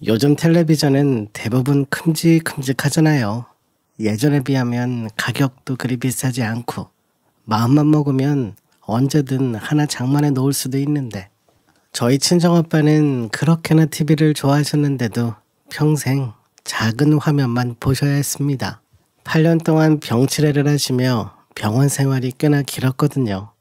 요즘 텔레비전은 대부분 큼직큼직하잖아요. 예전에 비하면 가격도 그리 비싸지 않고 마음만 먹으면 언제든 하나 장만해 놓을 수도 있는데, 저희 친정아빠는 그렇게나 TV를 좋아하셨는데도 평생 작은 화면만 보셔야 했습니다. 8년 동안 병치레를 하시며 병원 생활이 꽤나 길었거든요.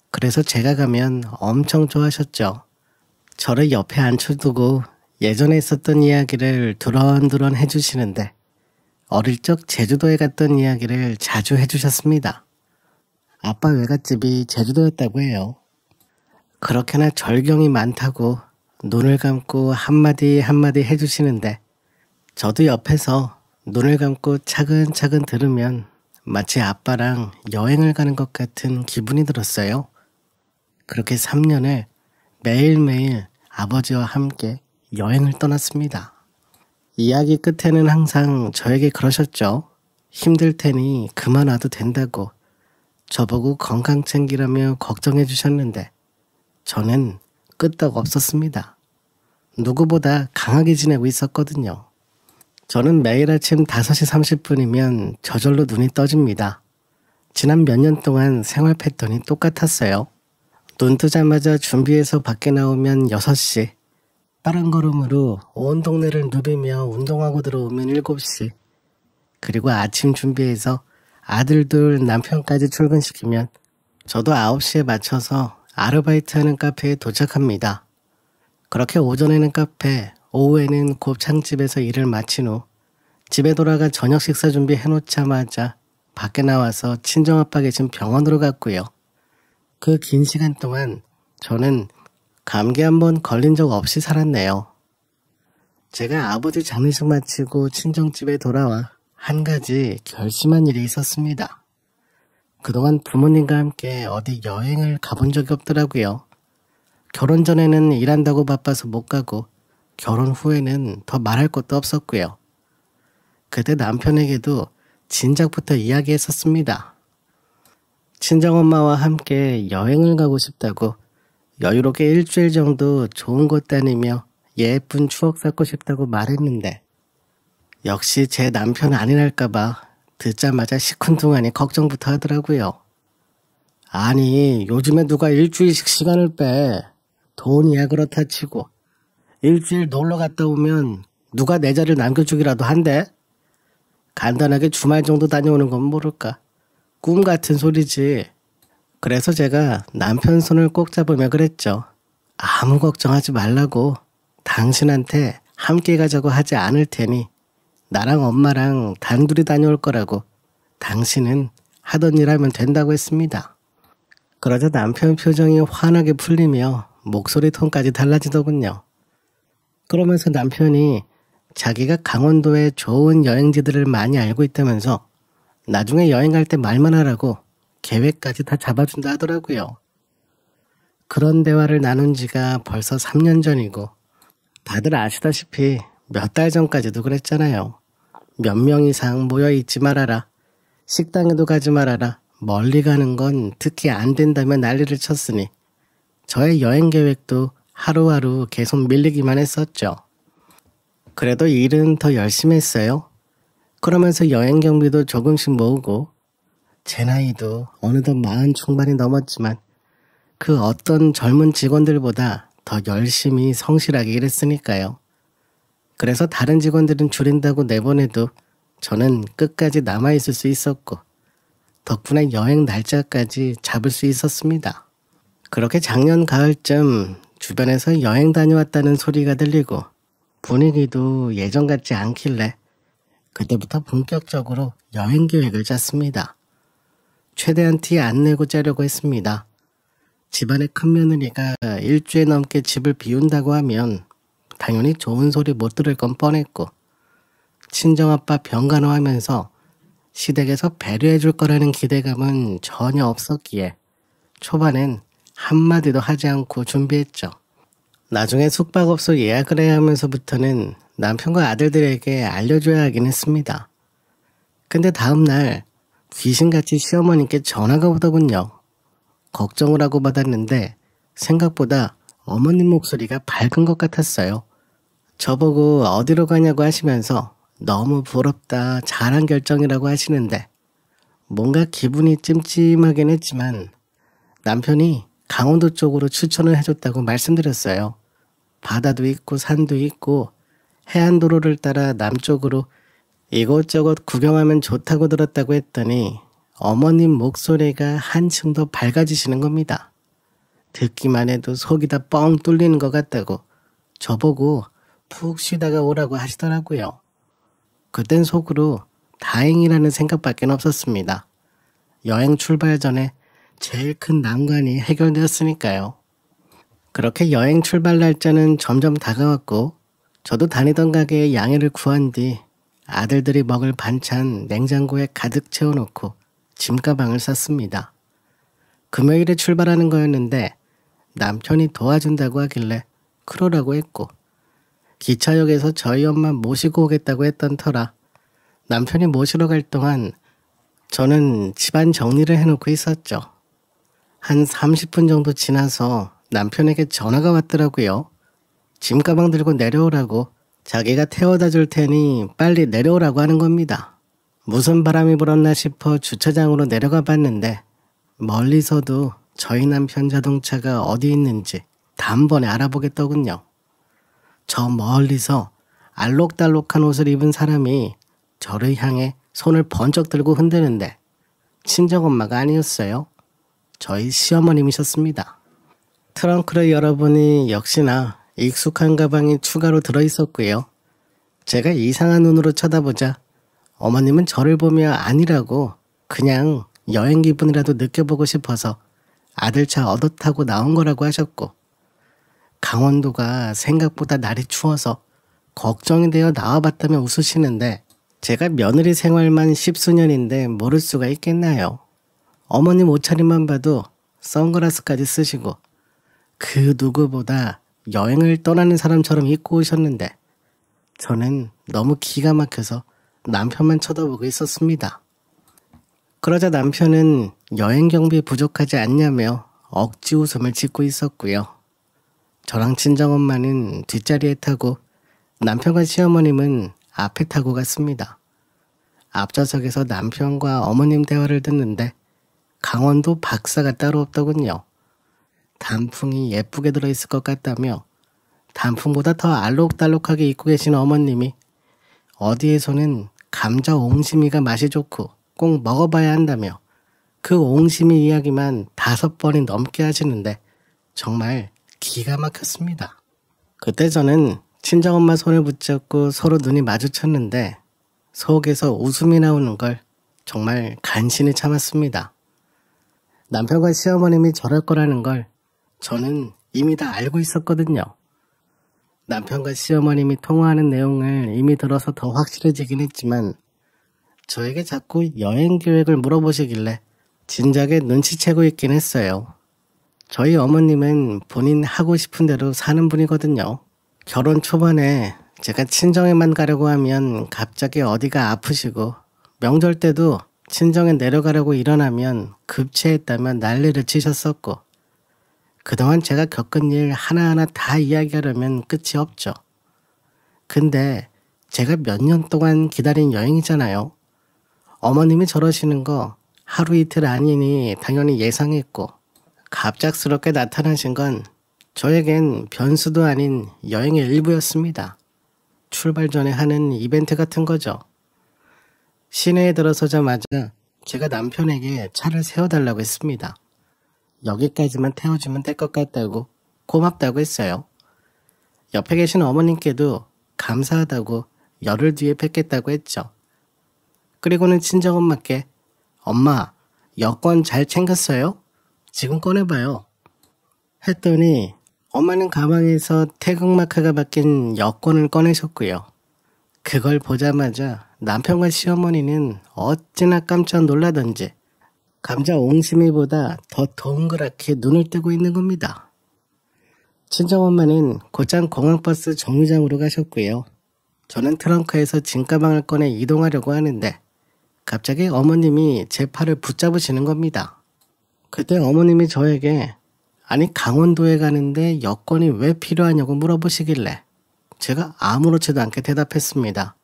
그래서 제가 가면 엄청 좋아하셨죠. 저를 옆에 앉혀두고 예전에 있었던 이야기를 두런두런 해주시는데, 어릴 적 제주도에 갔던 이야기를 자주 해주셨습니다. 아빠 외갓집이 제주도였다고 해요. 그렇게나 절경이 많다고 눈을 감고 한마디 한마디 해주시는데, 저도 옆에서 눈을 감고 차근차근 들으면 마치 아빠랑 여행을 가는 것 같은 기분이 들었어요. 그렇게 3년을 매일매일 아버지와 함께 여행을 떠났습니다. 이야기 끝에는 항상 저에게 그러셨죠. 힘들 테니 그만 와도 된다고 저보고 건강 챙기라며 걱정해 주셨는데, 저는 끄떡 없었습니다. 누구보다 강하게 지내고 있었거든요. 저는 매일 아침 5시 30분이면 저절로 눈이 떠집니다. 지난 몇 년 동안 생활 패턴이 똑같았어요. 눈 뜨자마자 준비해서 밖에 나오면 6시, 빠른 걸음으로 온 동네를 누비며 운동하고 들어오면 7시, 그리고 아침 준비해서 아들둘 남편까지 출근시키면 저도 9시에 맞춰서 아르바이트하는 카페에 도착합니다. 그렇게 오전에는 카페, 오후에는 곱창집에서 일을 마친 후 집에 돌아가 저녁 식사 준비해놓자마자 밖에 나와서 친정아빠 계신 병원으로 갔고요. 그 긴 시간 동안 저는 감기 한번 걸린 적 없이 살았네요. 제가 아버지 장례식 마치고 친정집에 돌아와 한 가지 결심한 일이 있었습니다. 그동안 부모님과 함께 어디 여행을 가본 적이 없더라고요. 결혼 전에는 일한다고 바빠서 못 가고, 결혼 후에는 더 말할 것도 없었고요. 그때 남편에게도 진작부터 이야기했었습니다. 친정엄마와 함께 여행을 가고 싶다고, 여유롭게 일주일 정도 좋은 곳 다니며 예쁜 추억 쌓고 싶다고 말했는데, 역시 제 남편 아니랄까봐 듣자마자 시큰둥하니 걱정부터 하더라고요. 아니, 요즘에 누가 일주일씩 시간을 빼. 돈이야 그렇다 치고 일주일 놀러 갔다 오면 누가 내 자리를 남겨주기라도 한대? 간단하게 주말 정도 다녀오는 건 모를까. 꿈 같은 소리지. 그래서 제가 남편 손을 꼭 잡으며 그랬죠. 아무 걱정하지 말라고. 당신한테 함께 가자고 하지 않을 테니 나랑 엄마랑 단둘이 다녀올 거라고. 당신은 하던 일 하면 된다고 했습니다. 그러자 남편 표정이 환하게 풀리며 목소리 톤까지 달라지더군요. 그러면서 남편이 자기가 강원도에 좋은 여행지들을 많이 알고 있다면서 나중에 여행 갈 때 말만 하라고 계획까지 다 잡아준다 하더라고요. 그런 대화를 나눈 지가 벌써 3년 전이고, 다들 아시다시피 몇 달 전까지도 그랬잖아요. 몇 명 이상 모여 있지 말아라. 식당에도 가지 말아라. 멀리 가는 건 특히 안 된다며 난리를 쳤으니 저의 여행 계획도 하루하루 계속 밀리기만 했었죠. 그래도 일은 더 열심히 했어요. 그러면서 여행 경비도 조금씩 모으고, 제 나이도 어느덧 40 중반이 넘었지만 그 어떤 젊은 직원들보다 더 열심히 성실하게 일했으니까요. 그래서 다른 직원들은 줄인다고 내보내도 저는 끝까지 남아있을 수 있었고, 덕분에 여행 날짜까지 잡을 수 있었습니다. 그렇게 작년 가을쯤 주변에서 여행 다녀왔다는 소리가 들리고 분위기도 예전 같지 않길래 그때부터 본격적으로 여행 계획을 짰습니다. 최대한 티 안 내고 짜려고 했습니다. 집안의 큰며느리가 일주일 넘게 집을 비운다고 하면 당연히 좋은 소리 못 들을 건 뻔했고, 친정아빠 병간호하면서 시댁에서 배려해 줄 거라는 기대감은 전혀 없었기에 초반엔 한마디도 하지 않고 준비했죠. 나중에 숙박업소 예약을 해야 하면서부터는 남편과 아들들에게 알려줘야 하긴 했습니다. 근데 다음날 귀신같이 시어머니께 전화가 오더군요. 걱정을 하고 받았는데 생각보다 어머님 목소리가 밝은 것 같았어요. 저보고 어디로 가냐고 하시면서 너무 부럽다, 잘한 결정이라고 하시는데 뭔가 기분이 찜찜하긴 했지만 남편이 강원도 쪽으로 추천을 해줬다고 말씀드렸어요. 바다도 있고 산도 있고 해안도로를 따라 남쪽으로 이곳저곳 구경하면 좋다고 들었다고 했더니 어머님 목소리가 한층 더 밝아지시는 겁니다. 듣기만 해도 속이 다 뻥 뚫리는 것 같다고 저보고 푹 쉬다가 오라고 하시더라고요. 그땐 속으로 다행이라는 생각밖에 없었습니다. 여행 출발 전에 제일 큰 난관이 해결되었으니까요. 그렇게 여행 출발 날짜는 점점 다가왔고 저도 다니던 가게에 양해를 구한 뒤 아들들이 먹을 반찬 냉장고에 가득 채워놓고 짐가방을 쌌습니다. 금요일에 출발하는 거였는데 남편이 도와준다고 하길래 그러라고 했고 기차역에서 저희 엄마 모시고 오겠다고 했던 터라 남편이 모시러 갈 동안 저는 집안 정리를 해놓고 있었죠. 한 30분 정도 지나서 남편에게 전화가 왔더라고요. 짐가방 들고 내려오라고 자기가 태워다 줄 테니 빨리 내려오라고 하는 겁니다. 무슨 바람이 불었나 싶어 주차장으로 내려가 봤는데 멀리서도 저희 남편 자동차가 어디 있는지 단번에 알아보겠더군요. 저 멀리서 알록달록한 옷을 입은 사람이 저를 향해 손을 번쩍 들고 흔드는데 친정엄마가 아니었어요. 저희 시어머님이셨습니다. 트렁크를 열어보니 역시나 익숙한 가방이 추가로 들어있었고요. 제가 이상한 눈으로 쳐다보자 어머님은 저를 보며 아니라고 그냥 여행 기분이라도 느껴보고 싶어서 아들 차 얻어 타고 나온 거라고 하셨고 강원도가 생각보다 날이 추워서 걱정이 되어 나와봤다며 웃으시는데 제가 며느리 생활만 10수년인데 모를 수가 있겠나요. 어머님 옷차림만 봐도 선글라스까지 쓰시고 그 누구보다 여행을 떠나는 사람처럼 입고 오셨는데 저는 너무 기가 막혀서 남편만 쳐다보고 있었습니다. 그러자 남편은 여행 경비 부족하지 않냐며 억지 웃음을 짓고 있었고요. 저랑 친정엄마는 뒷자리에 타고 남편과 시어머님은 앞에 타고 갔습니다. 앞좌석에서 남편과 어머님 대화를 듣는데 강원도 박사가 따로 없더군요. 단풍이 예쁘게 들어있을 것 같다며 단풍보다 더 알록달록하게 입고 계신 어머님이 어디에서는 감자 옹심이가 맛이 좋고 꼭 먹어봐야 한다며 그 옹심이 이야기만 5번이 넘게 하시는데 정말 기가 막혔습니다. 그때 저는 친정엄마 손을 붙잡고 서로 눈이 마주쳤는데 속에서 웃음이 나오는 걸 정말 간신히 참았습니다. 남편과 시어머님이 저럴 거라는 걸 저는 이미 다 알고 있었거든요. 남편과 시어머님이 통화하는 내용을 이미 들어서 더 확실해지긴 했지만 저에게 자꾸 여행 계획을 물어보시길래 진작에 눈치채고 있긴 했어요. 저희 어머님은 본인 하고 싶은 대로 사는 분이거든요. 결혼 초반에 제가 친정에만 가려고 하면 갑자기 어디가 아프시고 명절 때도 친정에 내려가려고 일어나면 급체했다면 난리를 치셨었고 그동안 제가 겪은 일 하나하나 다 이야기하려면 끝이 없죠. 근데 제가 몇 년 동안 기다린 여행이잖아요. 어머님이 저러시는 거 하루 이틀 아니니 당연히 예상했고 갑작스럽게 나타나신 건 저에겐 변수도 아닌 여행의 일부였습니다. 출발 전에 하는 이벤트 같은 거죠. 시내에 들어서자마자 제가 남편에게 차를 세워달라고 했습니다. 여기까지만 태워주면 될 것 같다고 고맙다고 했어요. 옆에 계신 어머님께도 감사하다고 열흘 뒤에 뵙겠다고 했죠. 그리고는 친정엄마께 엄마 여권 잘 챙겼어요? 지금 꺼내봐요. 했더니 엄마는 가방에서 태극마크가 박힌 여권을 꺼내셨고요. 그걸 보자마자 남편과 시어머니는 어찌나 깜짝 놀라던지 감자 옹심이보다 더 동그랗게 눈을 뜨고 있는 겁니다. 친정엄마는 곧장 공항버스 정류장으로 가셨고요. 저는 트렁크에서 짐가방을 꺼내 이동하려고 하는데 갑자기 어머님이 제 팔을 붙잡으시는 겁니다. 그때 어머님이 저에게 아니 강원도에 가는데 여권이 왜 필요하냐고 물어보시길래 제가 아무렇지도 않게 대답했습니다.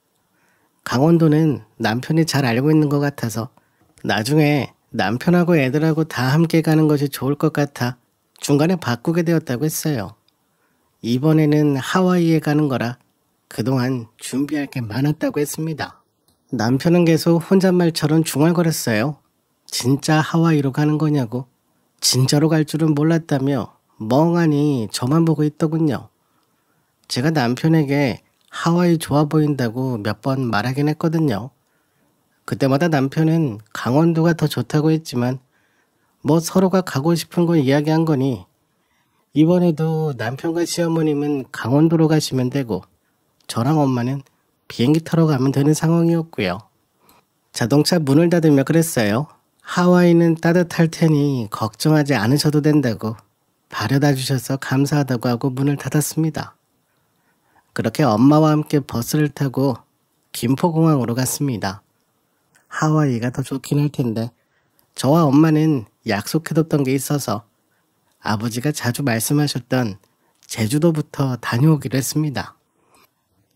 강원도는 남편이 잘 알고 있는 것 같아서 나중에 남편하고 애들하고 다 함께 가는 것이 좋을 것 같아 중간에 바꾸게 되었다고 했어요. 이번에는 하와이에 가는 거라 그동안 준비할 게 많았다고 했습니다. 남편은 계속 혼잣말처럼 중얼거렸어요. 진짜 하와이로 가는 거냐고. 진짜로 갈 줄은 몰랐다며 멍하니 저만 보고 있더군요. 제가 남편에게 하와이 좋아 보인다고 몇 번 말하긴 했거든요. 그때마다 남편은 강원도가 더 좋다고 했지만 뭐 서로가 가고 싶은 걸 이야기한 거니 이번에도 남편과 시어머님은 강원도로 가시면 되고 저랑 엄마는 비행기 타러 가면 되는 상황이었고요. 자동차 문을 닫으며 그랬어요. 하와이는 따뜻할 테니 걱정하지 않으셔도 된다고 바래다 주셔서 감사하다고 하고 문을 닫았습니다. 그렇게 엄마와 함께 버스를 타고 김포공항으로 갔습니다. 하와이가 더 좋긴 할 텐데 저와 엄마는 약속해뒀던 게 있어서 아버지가 자주 말씀하셨던 제주도부터 다녀오기로 했습니다.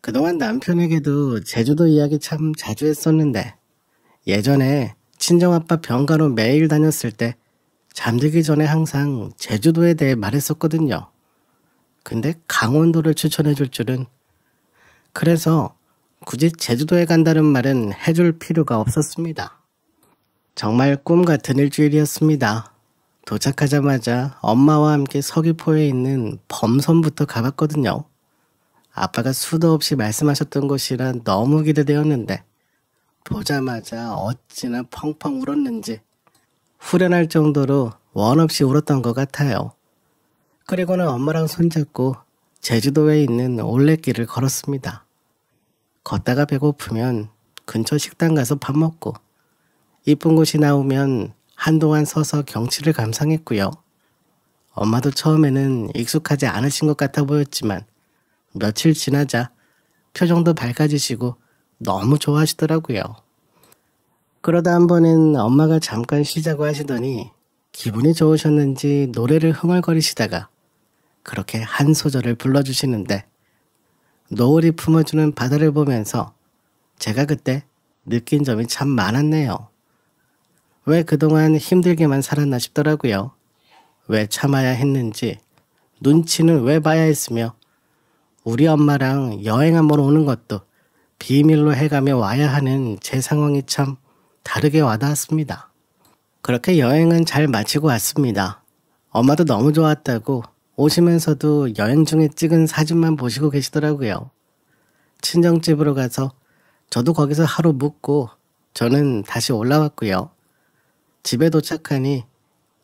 그동안 남편에게도 제주도 이야기 참 자주 했었는데 예전에 친정아빠 병가로 매일 다녔을 때 잠들기 전에 항상 제주도에 대해 말했었거든요. 근데 강원도를 추천해 줄 줄은. 그래서 굳이 제주도에 간다는 말은 해줄 필요가 없었습니다. 정말 꿈 같은 일주일이었습니다. 도착하자마자 엄마와 함께 서귀포에 있는 범섬부터 가봤거든요. 아빠가 수도 없이 말씀하셨던 곳이라 너무 기대되었는데 보자마자 어찌나 펑펑 울었는지 후련할 정도로 원 없이 울었던 것 같아요. 그리고는 엄마랑 손잡고 제주도에 있는 올레길을 걸었습니다. 걷다가 배고프면 근처 식당 가서 밥 먹고 이쁜 곳이 나오면 한동안 서서 경치를 감상했고요. 엄마도 처음에는 익숙하지 않으신 것 같아 보였지만 며칠 지나자 표정도 밝아지시고 너무 좋아하시더라고요. 그러다 한 번은 엄마가 잠깐 쉬자고 하시더니 기분이 좋으셨는지 노래를 흥얼거리시다가 그렇게 한 소절을 불러주시는데 노을이 품어주는 바다를 보면서 제가 그때 느낀 점이 참 많았네요. 왜 그동안 힘들게만 살았나 싶더라고요. 왜 참아야 했는지, 눈치는 왜 봐야 했으며 우리 엄마랑 여행 한번 오는 것도 비밀로 해가며 와야 하는 제 상황이 참 다르게 와닿았습니다. 그렇게 여행은 잘 마치고 왔습니다. 엄마도 너무 좋았다고 오시면서도 여행 중에 찍은 사진만 보시고 계시더라고요. 친정집으로 가서 저도 거기서 하루 묵고 저는 다시 올라왔고요. 집에 도착하니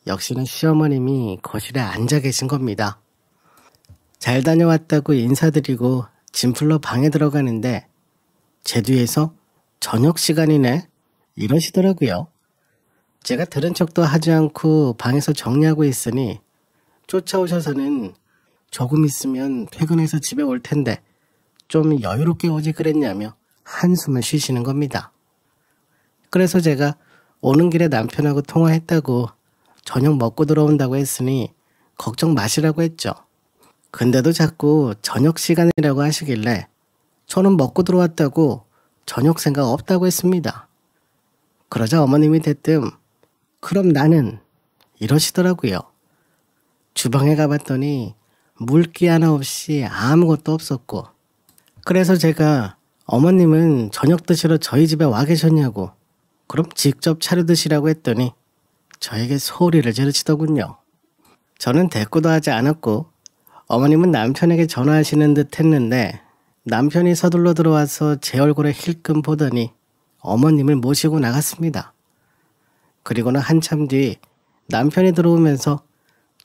역시나 시어머님이 거실에 앉아 계신 겁니다. 잘 다녀왔다고 인사드리고 짐 풀러 방에 들어가는데 제 뒤에서 저녁 시간이네 이러시더라고요. 제가 들은 척도 하지 않고 방에서 정리하고 있으니 쫓아오셔서는 조금 있으면 퇴근해서 집에 올 텐데 좀 여유롭게 오지 그랬냐며 한숨을 쉬시는 겁니다. 그래서 제가 오는 길에 남편하고 통화했다고 저녁 먹고 들어온다고 했으니 걱정 마시라고 했죠. 근데도 자꾸 저녁 시간이라고 하시길래 저는 먹고 들어왔다고 저녁 생각 없다고 했습니다. 그러자 어머님이 대뜸 그럼 나는 이러시더라고요. 주방에 가봤더니 물기 하나 없이 아무것도 없었고 그래서 제가 어머님은 저녁 드시러 저희 집에 와 계셨냐고 그럼 직접 차려 드시라고 했더니 저에게 소리를 지르시더군요. 저는 대꾸도 하지 않았고 어머님은 남편에게 전화하시는 듯 했는데 남편이 서둘러 들어와서 제 얼굴에 힐끔 보더니 어머님을 모시고 나갔습니다. 그리고는 한참 뒤 남편이 들어오면서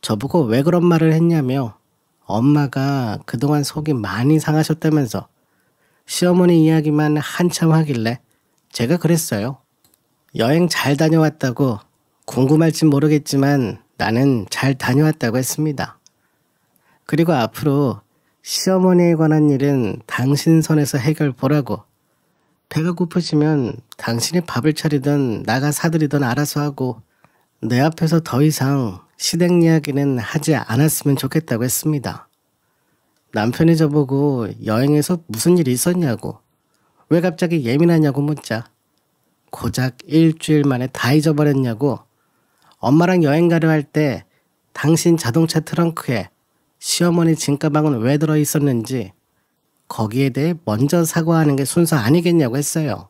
저보고 왜 그런 말을 했냐며 엄마가 그동안 속이 많이 상하셨다면서 시어머니 이야기만 한참 하길래 제가 그랬어요. 여행 잘 다녀왔다고 궁금할진 모르겠지만 나는 잘 다녀왔다고 했습니다. 그리고 앞으로 시어머니에 관한 일은 당신 선에서 해결 보라고 배가 고프시면 당신이 밥을 차리든 나가 사드리든 알아서 하고 내 앞에서 더 이상 시댁 이야기는 하지 않았으면 좋겠다고 했습니다. 남편이 저보고 여행에서 무슨 일이 있었냐고, 왜 갑자기 예민하냐고 묻자 고작 일주일 만에 다 잊어버렸냐고, 엄마랑 여행 가려 할 때 당신 자동차 트렁크에 시어머니 짐가방은 왜 들어있었는지 거기에 대해 먼저 사과하는 게 순서 아니겠냐고 했어요.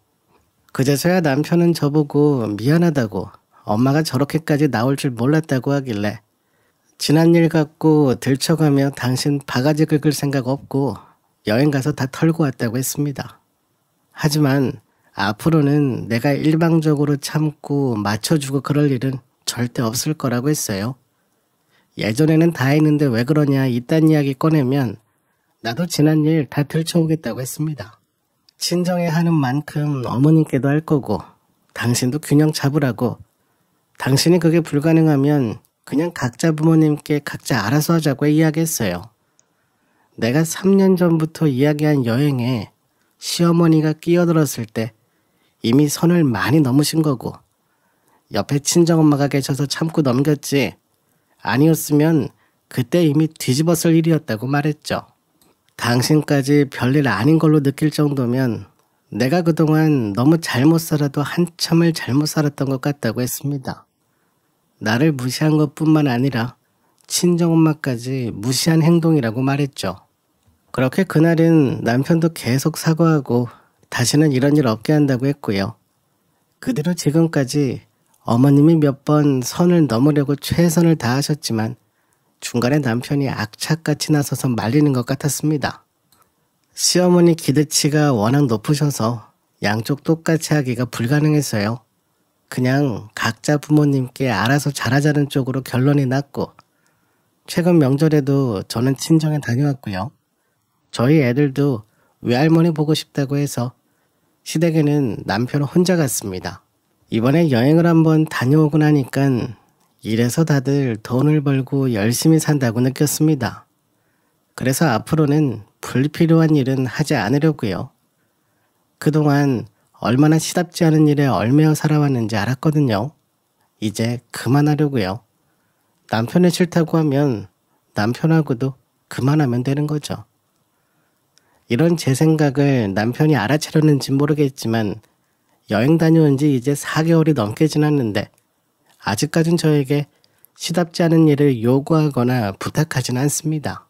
그제서야 남편은 저보고 미안하다고, 엄마가 저렇게까지 나올 줄 몰랐다고 하길래 지난 일 갖고 들춰가며 당신 바가지 긁을 생각 없고 여행 가서 다 털고 왔다고 했습니다. 하지만 앞으로는 내가 일방적으로 참고 맞춰주고 그럴 일은 절대 없을 거라고 했어요. 예전에는 다 했는데 왜 그러냐 이딴 이야기 꺼내면 나도 지난 일 다 들춰오겠다고 했습니다. 친정에 하는 만큼 어머님께도 할 거고, 당신도 균형 잡으라고, 당신이 그게 불가능하면 그냥 각자 부모님께 각자 알아서 하자고 이야기했어요. 내가 3년 전부터 이야기한 여행에 시어머니가 끼어들었을 때 이미 선을 많이 넘으신 거고, 옆에 친정엄마가 계셔서 참고 넘겼지, 아니었으면 그때 이미 뒤집었을 일이었다고 말했죠. 당신까지 별일 아닌 걸로 느낄 정도면 내가 그동안 너무 잘못 살아도 한참을 잘못 살았던 것 같다고 했습니다. 나를 무시한 것뿐만 아니라 친정엄마까지 무시한 행동이라고 말했죠. 그렇게 그날은 남편도 계속 사과하고 다시는 이런 일 없게 한다고 했고요. 그 뒤로 지금까지 어머님이 몇 번 선을 넘으려고 최선을 다하셨지만 중간에 남편이 악착같이 나서서 말리는 것 같았습니다. 시어머니 기대치가 워낙 높으셔서 양쪽 똑같이 하기가 불가능했어요. 그냥 각자 부모님께 알아서 잘하자는 쪽으로 결론이 났고, 최근 명절에도 저는 친정에 다녀왔고요. 저희 애들도 외할머니 보고 싶다고 해서 시댁에는 남편 혼자 갔습니다. 이번에 여행을 한번 다녀오고 나니까 이래서 다들 돈을 벌고 열심히 산다고 느꼈습니다. 그래서 앞으로는 불필요한 일은 하지 않으려고요. 그동안 얼마나 시답지 않은 일에 얽매여 살아왔는지 알았거든요. 이제 그만하려고요. 남편이 싫다고 하면 남편하고도 그만하면 되는 거죠. 이런 제 생각을 남편이 알아채렸는지 모르겠지만 여행 다녀온 지 이제 4개월이 넘게 지났는데 아직까진 저에게 시답지 않은 일을 요구하거나 부탁하진 않습니다.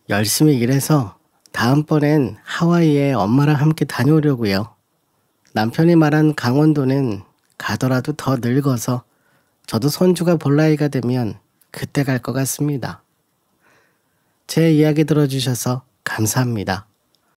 열심히 일해서 다음번엔 하와이에 엄마랑 함께 다녀오려고요. 남편이 말한 강원도는 가더라도 더 늙어서 저도 손주가 볼 나이가 되면 그때 갈 것 같습니다. 제 이야기 들어주셔서 감사합니다.